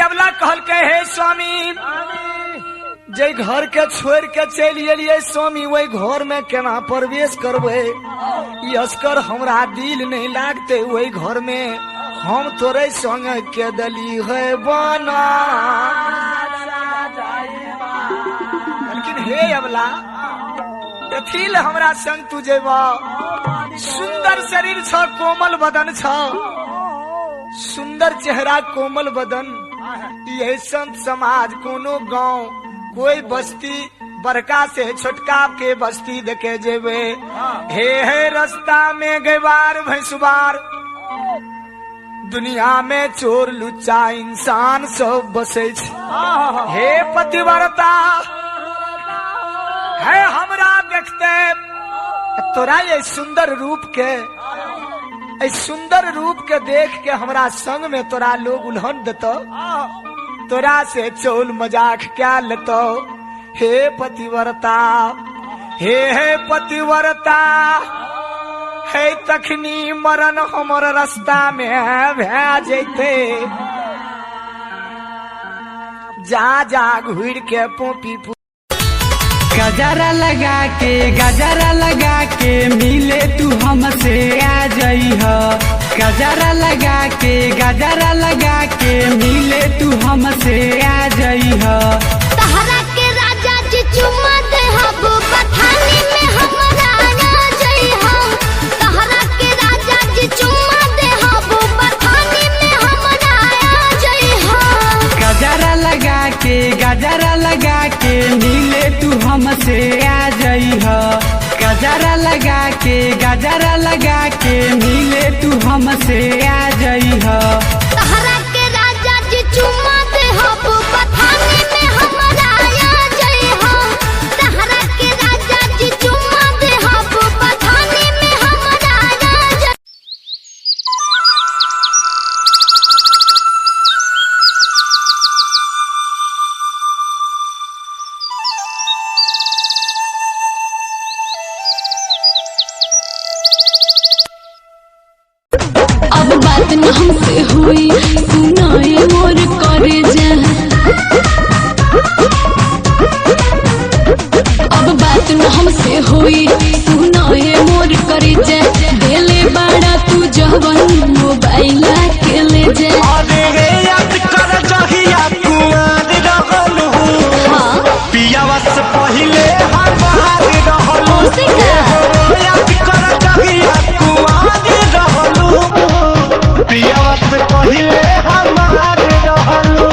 अबला कहल के हे स्वामी जे घर के छोड़ के चल एलिए स्वामी वही घर में केना प्रवेश करबे यसकर हमरा दिल नहीं लागते वही घर में हम तोरे संग के दली है बना। लेकिन हे अबला कथिल हमरा संग तू जेबा सुंदर शरीर छ कोमल बदन छ सुंदर चेहरा कोमल बदन ये संत समाज कोनो गांव कोई बस्ती बड़का से छोटका के बस्ती देखे जेबे हे रास्ता में गवार भैंसुबार दुनिया में चोर लुच्चा इंसान सब बसे हे पतिव्रता है हमरा देखते तोरा ये सुंदर रूप के देख के हमरा संग में तोरा लोग उल्हन देतो तोरा से चोल मजाक क्या लेतो हे पतिव्रता हे पतिव्रता है तखनी मरण हमर रास्ता में भै जैते जा घूर के पोपी गजरा लगा के मिले तू हमसे आ जइह गजरा लगा के मिले तू हमसे आ जइह तहरा के राजा जी चुमा दे हब पठानी में हमरा आ जइह तहरा के राजा जी चुमा दे हब पठानी में हमरा आ जइह गजरा लगा के मिले तू हमसे आ जइह गजरा लगा के मिले तू हमसे आ जइह तहरा के राजा जी चुमा दे हब पठानी में हमरा आ जइह तहरा के राजा जी चुमा दे हब पठानी में हमरा आ जइह। अब बात न हमसे हुई सुनाए मोर करे जा अब बात न हमसे हुई सुनाए मोर करे जा देले बाड़ा तू जवन मोबाइल के ले जा अरे रे याद कर जहिया कुआर रहलू पियावा से पहिले हम बाहर रहलू याद कर जहिया कुआर रहलू पियावा से पहिले हम बाहर रहलू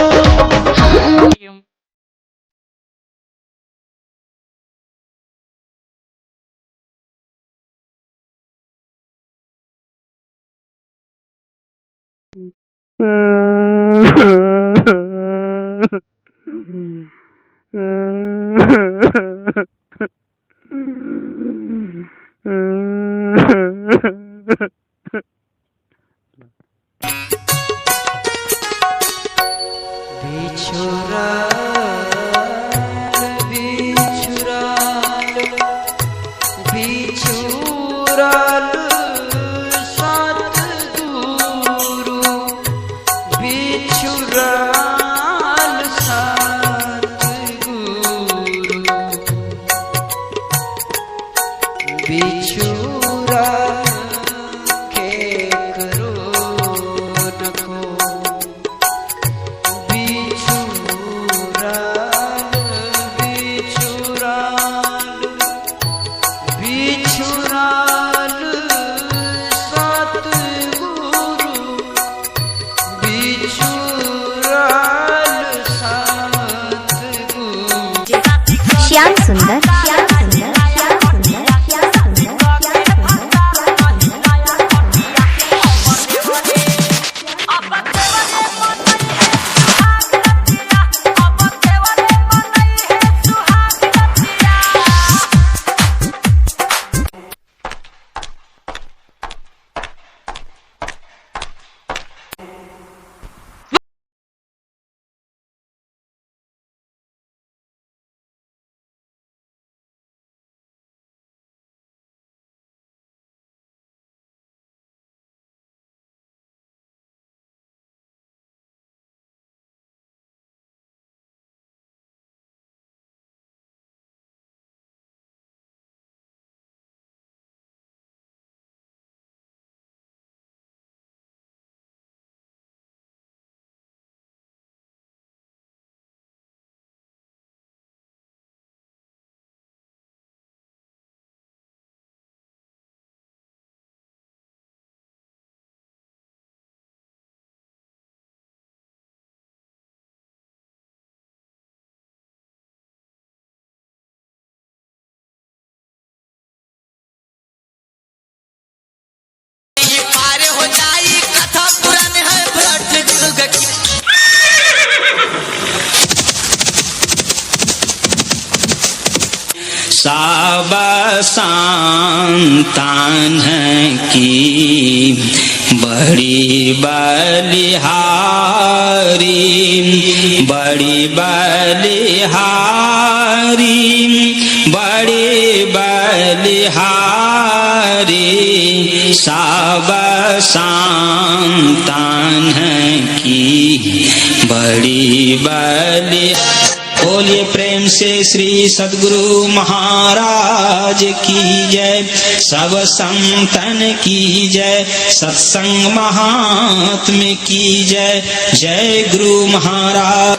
बिछुराल सब संतान की बड़ी बलिहारी, बड़ी बलिहारी, बड़ी बलिहारी, सब संतान की बड़ी बलि। बोलिए प्रेम से श्री सद्गुरु महाराज की जय, सब संतन की जय, सत्संग महात्म्य की जय, जय गुरु महाराज।